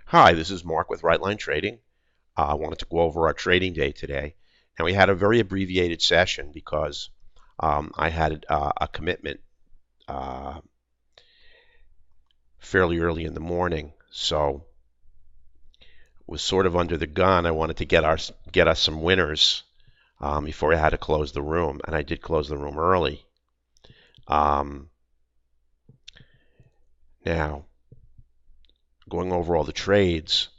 Hi, this is Mark with Right Line Trading. I wanted to go over our trading day today, and we had a very abbreviated session because I had a commitment uh, fairly early in the morning, so was sort of under the gun. I wanted to get us some winners before I had to close the room, and I did close the room early. Um, Now, going over all the trades,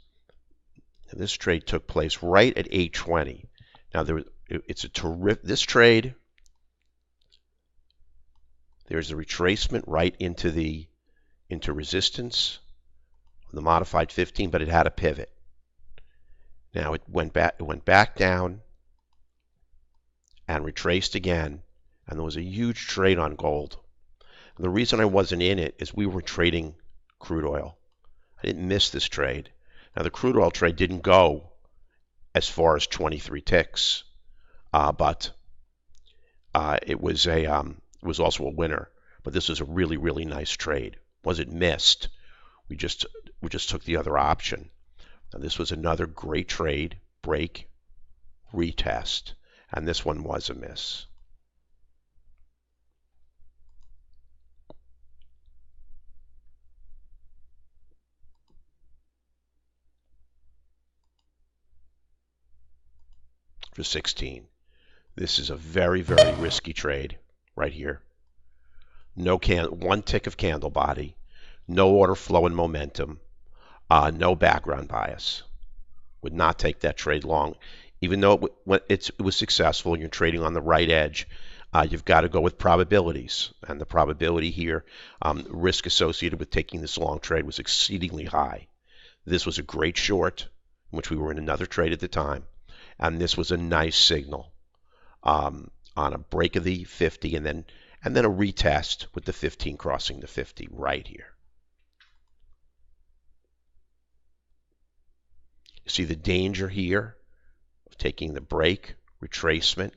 this trade took place right at 8:20. Now it's a terrific. This trade, there's a retracement right into resistance, the modified 15, but it had a pivot. Now it went back down and retraced again, and there was a huge trade on gold. And the reason I wasn't in it is we were trading crude oil. I didn't miss this trade. Now the crude oil trade didn't go as far as 23 ticks, but it was also a winner. But this was a really nice trade. Was it missed? We just took the other option. Now this was another great trade, break, retest, and this one was a miss. For 16. This is a very risky trade right here. One tick of candle body, no order flow and momentum, no background bias. Would not take that trade long. Even though it was successful and you're trading on the right edge, you've got to go with probabilities. And the probability here, risk associated with taking this long trade was exceedingly high. This was a great short, in which we were in another trade at the time. And this was a nice signal on a break of the 50 and then a retest with the 15 crossing the 50 right here. You see the danger here of taking the break, retracement,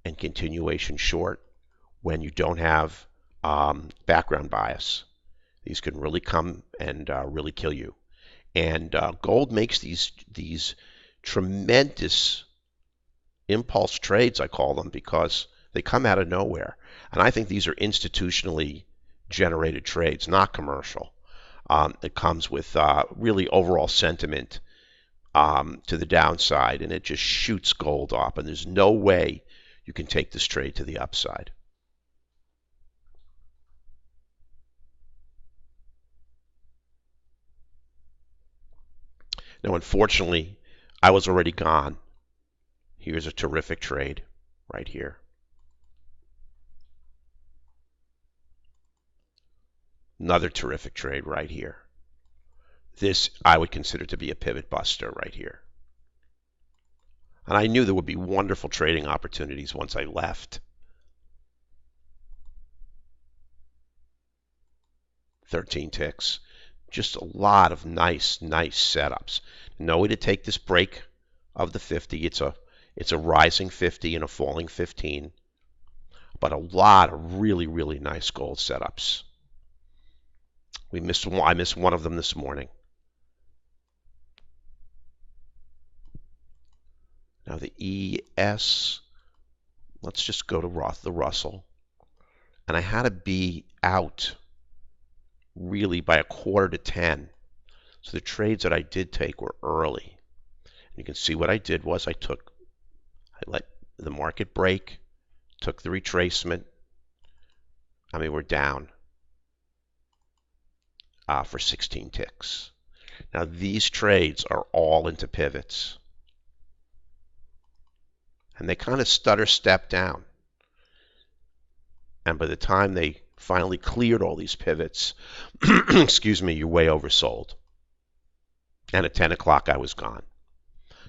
and continuation short when you don't have background bias. These can really come and really kill you. And gold makes these tremendous impulse trades, I call them, because they come out of nowhere. And I think these are institutionally generated trades, not commercial. It comes with really overall sentiment to the downside, and it just shoots gold up. And there's no way you can take this trade to the upside. Now, unfortunately, I was already gone. Here's a terrific trade right here. Another terrific trade right here. This I would consider to be a pivot buster right here. And I knew there would be wonderful trading opportunities once I left. 13 ticks. Just a lot of nice setups. No way to take this break of the 50. It's a rising 50 and a falling 15. But a lot of really nice gold setups. I missed one of them this morning. Now the ES, let's just go to the Russell. And I had to be out really by 9:45. So the trades that I did take were early. And you can see what I did was I let the market break, took the retracement. I mean, we're down for 16 ticks. Now these trades are all into pivots. And they kind of stutter step down. And by the time they finally cleared all these pivots, excuse me, you're way oversold. And at 10 o'clock, I was gone.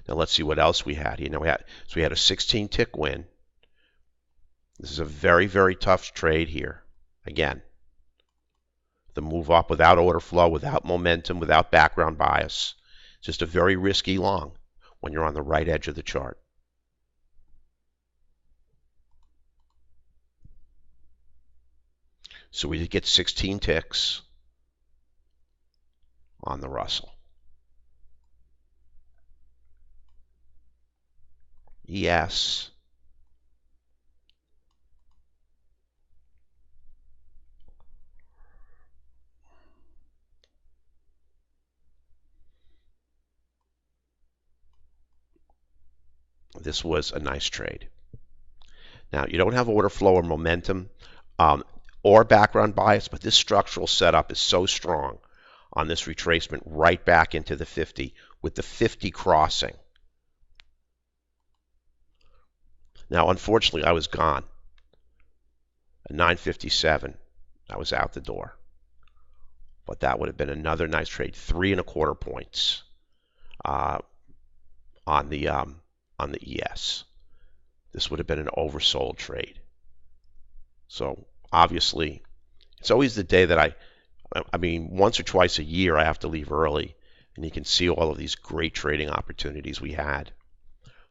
Now let's see what else we had. We had a 16 tick win. This is a very tough trade here. Again, the move up without order flow, without momentum, without background bias. It's just a very risky long when you're on the right edge of the chart. So we did get 16 ticks on the Russell. ES. This was a nice trade. Now, you don't have order flow or momentum or background bias, but this structural setup is so strong on this retracement right back into the 50 with the 50 crossing. Now, unfortunately, I was gone. At 9:57, I was out the door. But that would have been another nice trade, 3.25 points on the ES. This would have been an oversold trade. So obviously, it's always the day that I mean, once or twice a year I have to leave early, and you can see all of these great trading opportunities we had.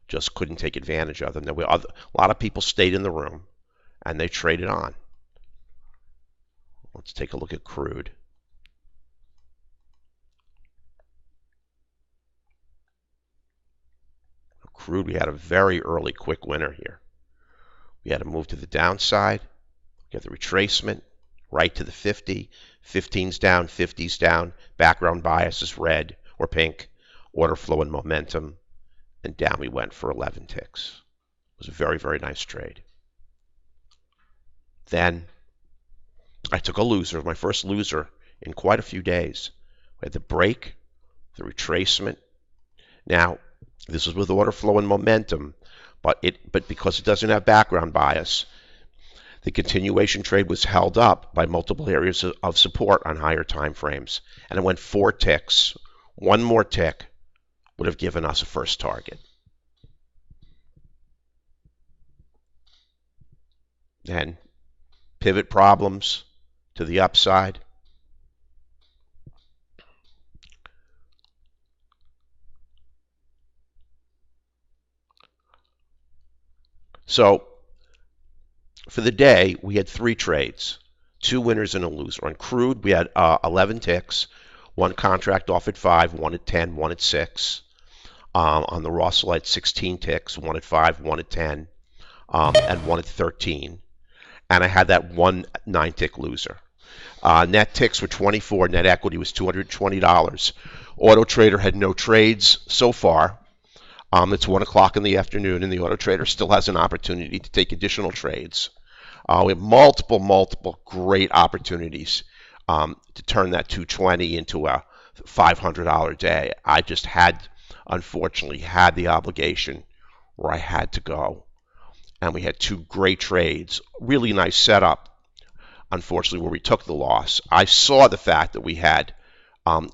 Just couldn't take advantage of them. There were a lot of people stayed in the room, and they traded on. Let's take a look at crude. Crude, we had a very early quick winner here. We had to move to the downside, get the retracement, right to the 50. 15's down, 50's down. Background bias is red or pink. Order flow and momentum. And down we went for 11 ticks. It was a very, very nice trade. Then I took a loser, my first loser in quite a few days. We had the break, the retracement. Now, this was with order flow and momentum, but because it doesn't have background bias, the continuation trade was held up by multiple areas of support on higher time frames, and it went 4 ticks. One more tick would have given us a first target. Then pivot problems to the upside. So for the day, we had 3 trades, 2 winners and a loser. On crude, we had 11 ticks, 1 contract off at 5, 1 at 10, 1 at 6. On the Russell, I had 16 ticks, 1 at 5, 1 at 10, and 1 at 13. And I had that 1 9-tick loser. Net ticks were 24. Net equity was $220. Auto Trader had no trades so far. It's 1 o'clock in the afternoon, and the Auto Trader still has an opportunity to take additional trades. We have multiple great opportunities to turn that 220 into a $500 day. I just unfortunately, had the obligation where I had to go. And we had 2 great trades, really nice setup, unfortunately, where we took the loss. I saw the fact that we had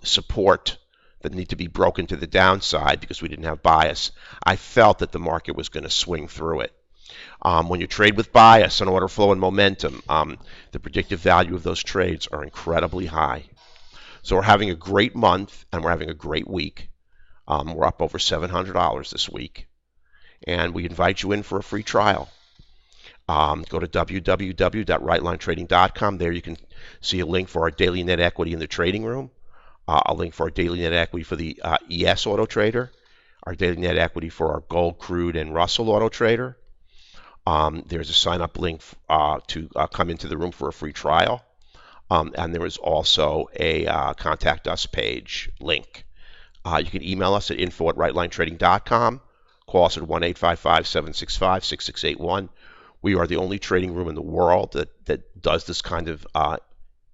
support that need to be broken to the downside because we didn't have bias. I felt that the market was going to swing through it. When you trade with bias and order flow and momentum, the predictive value of those trades are incredibly high. So we're having a great month and we're having a great week. We're up over $700 this week. And we invite you in for a free trial. Go to www.rightlinetrading.com. There you can see a link for our daily net equity in the trading room, a link for our daily net equity for the ES Auto Trader, our daily net equity for our Gold, Crude, and Russell Auto Trader. There's a sign-up link to come into the room for a free trial. And there is also a Contact Us page link. You can email us at info@rightlinetrading.com. Call us at 1-855-765-6681. We are the only trading room in the world that does this kind of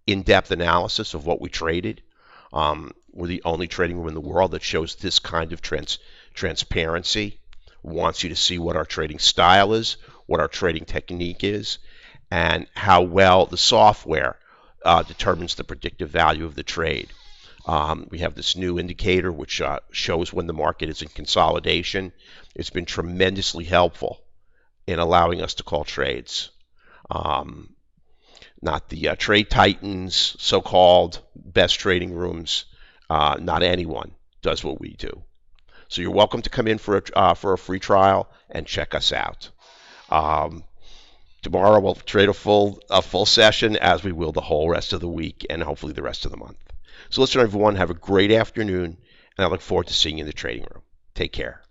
in-depth analysis of what we traded. We're the only trading room in the world that shows this kind of transparency, wants you to see what our trading style is, what our trading technique is, and how well the software determines the predictive value of the trade. We have this new indicator which shows when the market is in consolidation. It's been tremendously helpful in allowing us to call trades. Not the trade titans, so-called best trading rooms. Not anyone does what we do. So you're welcome to come in for a free trial and check us out. Tomorrow we'll trade a full session, as we will the whole rest of the week and hopefully the rest of the month. So listen, everyone, have a great afternoon, and I look forward to seeing you in the trading room. Take care.